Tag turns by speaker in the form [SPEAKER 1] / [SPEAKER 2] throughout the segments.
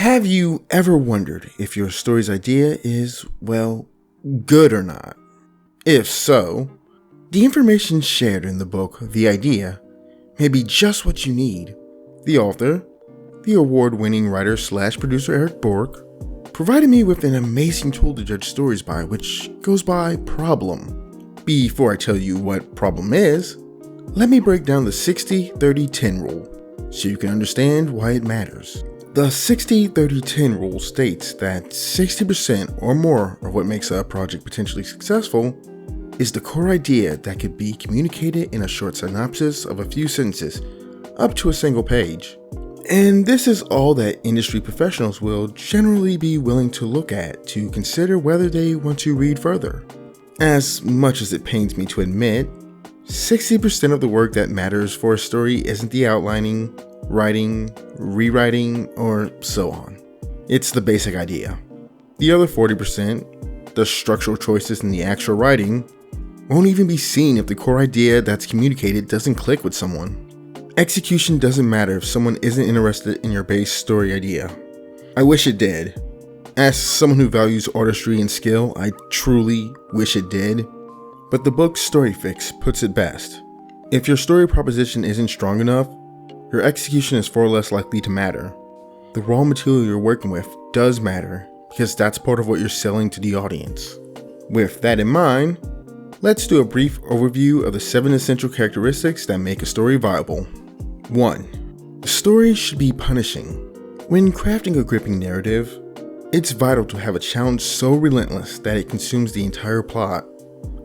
[SPEAKER 1] Have you ever wondered if your story's idea is, well, good or not? If so, the information shared in the book, The Idea, may be just what you need. The author, the award-winning writer/producer Eric Bork, provided me with an amazing tool to judge stories by, which goes by P.R.O.B.L.E.M. Before I tell you what P.R.O.B.L.E.M is, let me break down the 60-30-10 rule so you can understand why it matters. The 60-30-10 rule states that 60% or more of what makes a project potentially successful is the core idea that could be communicated in a short synopsis of a few sentences, up to a single page. And this is all that industry professionals will generally be willing to look at to consider whether they want to read further. As much as it pains me to admit, 60% of the work that matters for a story isn't the outlining, writing, rewriting, or so on. It's the basic idea. The other 40%, the structural choices in the actual writing, won't even be seen if the core idea that's communicated doesn't click with someone. Execution doesn't matter if someone isn't interested in your base story idea. I wish it did. As someone who values artistry and skill, I truly wish it did. But the book Story Fix puts it best. If your story proposition isn't strong enough, your execution is far less likely to matter. The raw material you're working with does matter because that's part of what you're selling to the audience. With that in mind, let's do a brief overview of the 7 essential characteristics that make a story viable. 1. The story should be punishing. When crafting a gripping narrative, it's vital to have a challenge so relentless that it consumes the entire plot.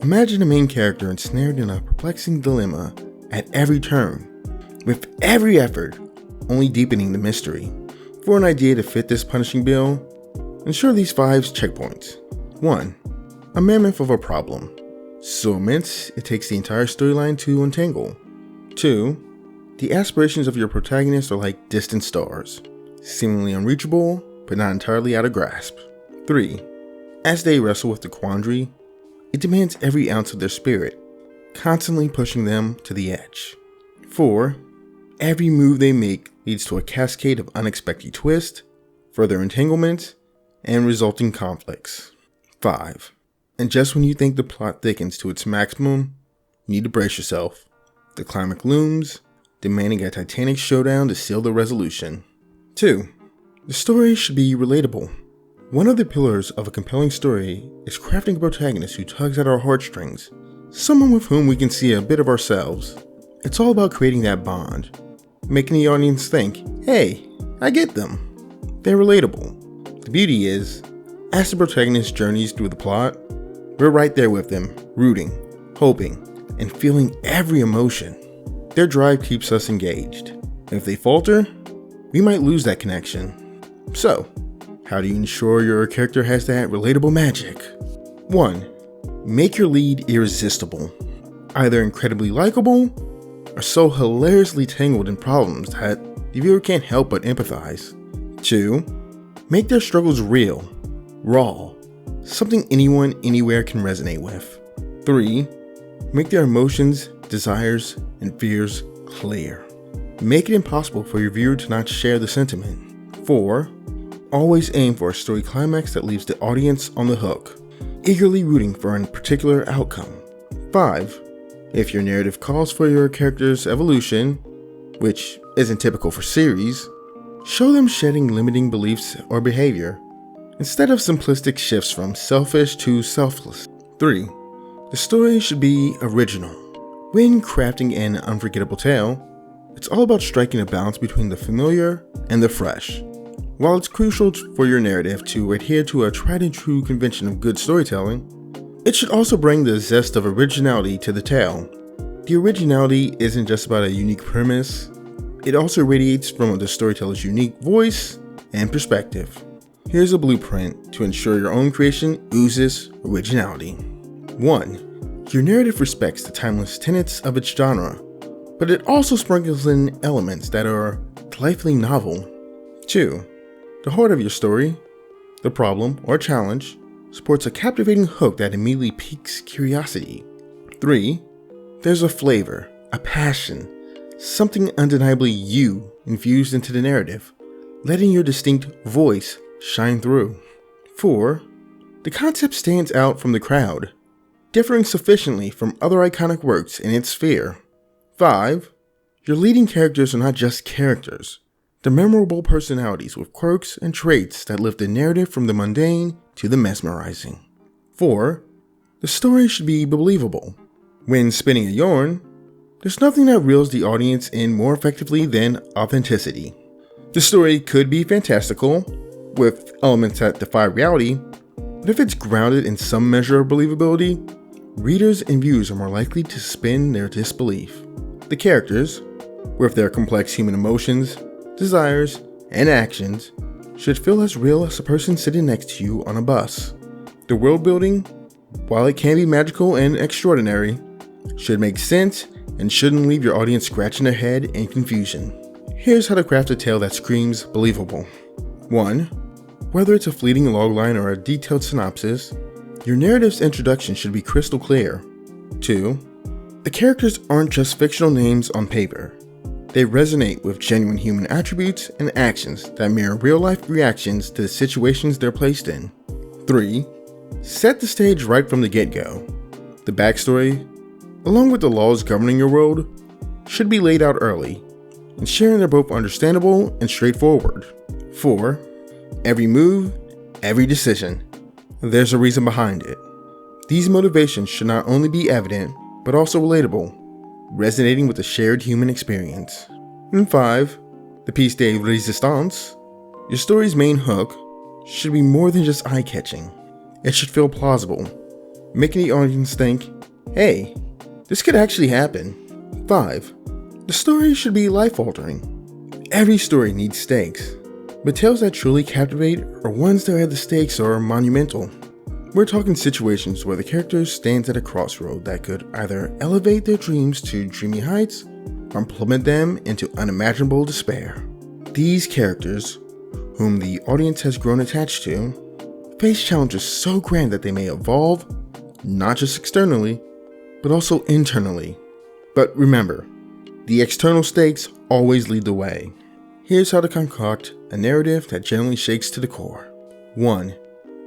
[SPEAKER 1] Imagine a main character ensnared in a perplexing dilemma at every turn, with every effort only deepening the mystery. For an idea to fit this punishing bill, ensure these 5 checkpoints. 1. A mammoth of a problem. So immense, it takes the entire storyline to untangle. 2. The aspirations of your protagonist are like distant stars, seemingly unreachable, but not entirely out of grasp. 3. As they wrestle with the quandary, it demands every ounce of their spirit, constantly pushing them to the edge. 4. Every move they make leads to a cascade of unexpected twists, further entanglements, and resulting conflicts. 5. And just when you think the plot thickens to its maximum, you need to brace yourself. The climax looms, demanding a titanic showdown to seal the resolution. 2. The story should be relatable. One of the pillars of a compelling story is crafting a protagonist who tugs at our heartstrings, someone with whom we can see a bit of ourselves. It's all about creating that bond, making the audience think, hey, I get them. They're relatable. The beauty is, as the protagonist journeys through the plot, we're right there with them, rooting, hoping, and feeling every emotion. Their drive keeps us engaged. If they falter, we might lose that connection. So, how do you ensure your character has that relatable magic? 1. Make your lead irresistible. Either incredibly likable, or so hilariously tangled in problems that the viewer can't help but empathize. 2. Make their struggles real, raw, something anyone, anywhere can resonate with. 3. Make their emotions, desires, and fears clear. Make it impossible for your viewer to not share the sentiment. 4. Always aim for a story climax that leaves the audience on the hook, eagerly rooting for a particular outcome. 5. If your narrative calls for your character's evolution, which isn't typical for series, show them shedding limiting beliefs or behavior, instead of simplistic shifts from selfish to selfless. 3. The story should be original. When crafting an unforgettable tale, it's all about striking a balance between the familiar and the fresh. While it's crucial for your narrative to adhere to a tried and true convention of good storytelling, it should also bring the zest of originality to the tale. The originality isn't just about a unique premise, it also radiates from the storyteller's unique voice and perspective. Here's a blueprint to ensure your own creation oozes originality. 1. Your narrative respects the timeless tenets of its genre, but it also sprinkles in elements that are delightfully novel. 2. The heart of your story, the problem or challenge, supports a captivating hook that immediately piques curiosity. 3. There's a flavor, a passion, something undeniably you infused into the narrative, letting your distinct voice shine through. 4. The concept stands out from the crowd, differing sufficiently from other iconic works in its sphere. 5. Your leading characters are not just characters. They're memorable personalities with quirks and traits that lift the narrative from the mundane to the mesmerizing. 4. The story should be believable. When spinning a yarn, there's nothing that reels the audience in more effectively than authenticity. The story could be fantastical, with elements that defy reality, but if it's grounded in some measure of believability, readers and viewers are more likely to suspend their disbelief. The characters, with their complex human emotions, desires, and actions, should feel as real as the person sitting next to you on a bus. The world building, while it can be magical and extraordinary, should make sense and shouldn't leave your audience scratching their head in confusion. Here's how to craft a tale that screams believable. 1. Whether it's a fleeting logline or a detailed synopsis, your narrative's introduction should be crystal clear. 2. The characters aren't just fictional names on paper. They resonate with genuine human attributes and actions that mirror real-life reactions to the situations they're placed in. 3. Set the stage right from the get-go. The backstory, along with the laws governing your world, should be laid out early, ensuring they're both understandable and straightforward. 4. Every move, every decision, there's a reason behind it. These motivations should not only be evident, but also relatable, resonating with the shared human experience. And 5. The piece de resistance. Your story's main hook should be more than just eye-catching. It should feel plausible, making the audience think, hey, this could actually happen. 5. The story should be life-altering. Every story needs stakes, but tales that truly captivate are ones that have the stakes are monumental. We're talking situations where the character stands at a crossroad that could either elevate their dreams to dreamy heights or plummet them into unimaginable despair. These characters, whom the audience has grown attached to, face challenges so grand that they may evolve, not just externally, but also internally. But remember, the external stakes always lead the way. Here's how to concoct a narrative that generally shakes to the core. 1.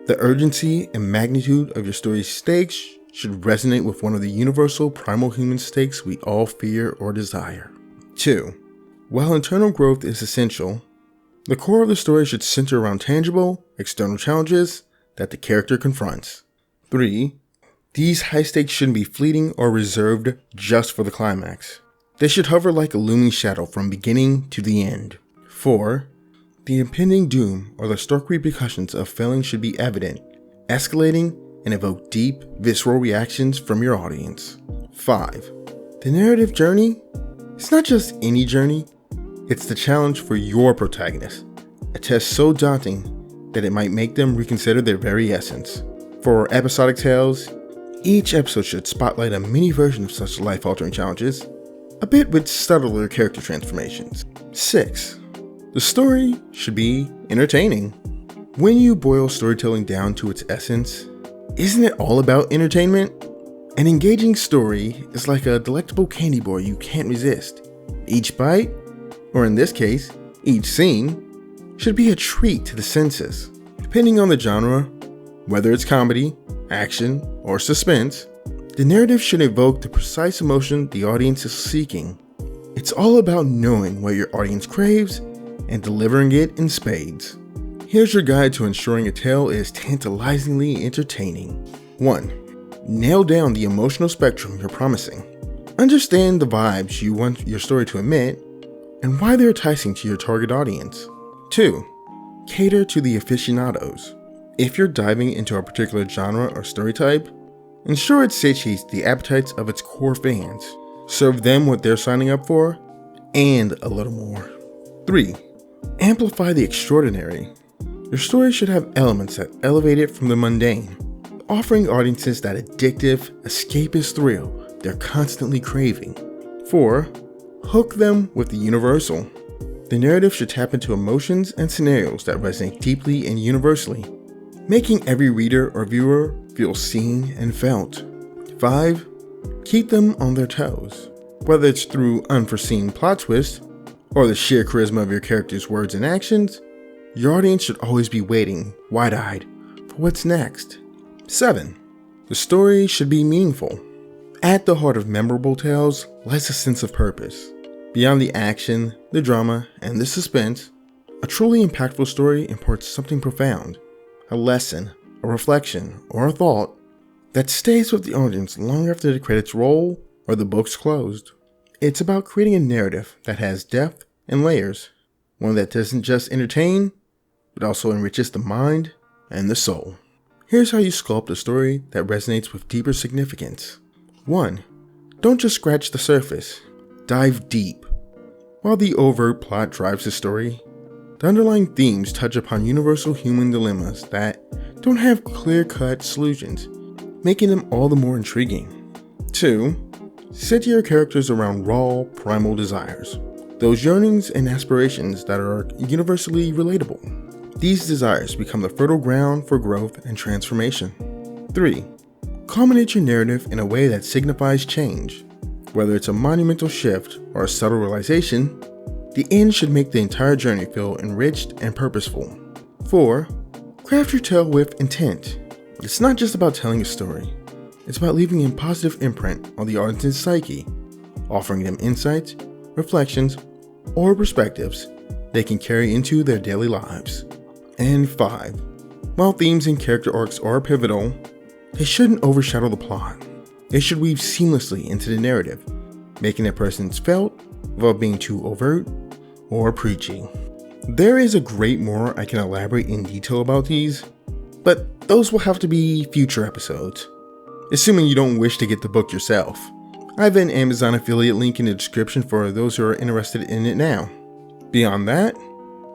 [SPEAKER 1] The urgency and magnitude of your story's stakes should resonate with one of the universal primal human stakes we all fear or desire. 2. While internal growth is essential, the core of the story should center around tangible, external challenges that the character confronts. 3. These high stakes shouldn't be fleeting or reserved just for the climax. They should hover like a looming shadow from beginning to the end. 4. The impending doom or the stark repercussions of failing should be evident, escalating, and evoke deep, visceral reactions from your audience. 5. The narrative journey? It's not just any journey, it's the challenge for your protagonist, a test so daunting that it might make them reconsider their very essence. For episodic tales, each episode should spotlight a mini version of such life-altering challenges, a bit with subtler character transformations. 6. The story should be entertaining. When you boil storytelling down to its essence, isn't it all about entertainment? An engaging story is like a delectable candy bar you can't resist. Each bite, or in this case, each scene, should be a treat to the senses. Depending on the genre, whether it's comedy, action, or suspense, the narrative should evoke the precise emotion the audience is seeking. It's all about knowing what your audience craves and delivering it in spades. Here's your guide to ensuring a tale is tantalizingly entertaining. 1. Nail down the emotional spectrum you're promising. Understand the vibes you want your story to emit and why they're enticing to your target audience. 2. Cater to the aficionados. If you're diving into a particular genre or story type, ensure it satiates the appetites of its core fans. Serve them what they're signing up for, and a little more. 3. Amplify the extraordinary. Your story should have elements that elevate it from the mundane, offering audiences that addictive, escapist thrill they're constantly craving. 4. Hook them with the universal. The narrative should tap into emotions and scenarios that resonate deeply and universally, making every reader or viewer feel seen and felt. 5. Keep them on their toes. Whether it's through unforeseen plot twists or the sheer charisma of your character's words and actions, your audience should always be waiting, wide-eyed, for what's next. 7. The story should be meaningful. At the heart of memorable tales lies a sense of purpose. Beyond the action, the drama, and the suspense, a truly impactful story imparts something profound, a lesson, a reflection, or a thought that stays with the audience long after the credits roll or the book's closed. It's about creating a narrative that has depth and layers, one that doesn't just entertain, but also enriches the mind and the soul. Here's how you sculpt a story that resonates with deeper significance. 1. Don't just scratch the surface, dive deep. While the overt plot drives the story, the underlying themes touch upon universal human dilemmas that don't have clear-cut solutions, making them all the more intriguing. 2. Set your characters around raw, primal desires, those yearnings and aspirations that are universally relatable. These desires become the fertile ground for growth and transformation. 3. Culminate your narrative in a way that signifies change. Whether it's a monumental shift or a subtle realization, the end should make the entire journey feel enriched and purposeful. 4. Craft your tale with intent. It's not just about telling a story. It's about leaving a positive imprint on the audience's psyche, offering them insights, reflections, or perspectives they can carry into their daily lives. And 5. While themes and character arcs are pivotal, they shouldn't overshadow the plot. They should weave seamlessly into the narrative, making their presence felt without being too overt or preachy. There is a great more I can elaborate in detail about these, but those will have to be future episodes, assuming you don't wish to get the book yourself. I have an Amazon affiliate link in the description for those who are interested in it now. Beyond that,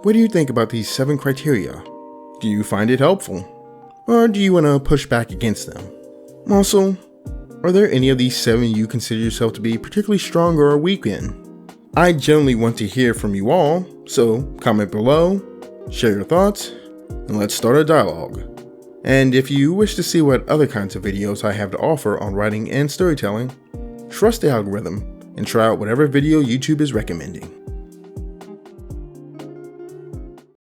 [SPEAKER 1] what do you think about these 7 criteria? Do you find it helpful? Or do you want to push back against them? Also, are there any of these 7 you consider yourself to be particularly strong or weak in? I generally want to hear from you all, so comment below, share your thoughts, and let's start a dialogue. And if you wish to see what other kinds of videos I have to offer on writing and storytelling, trust the algorithm and try out whatever video YouTube is recommending.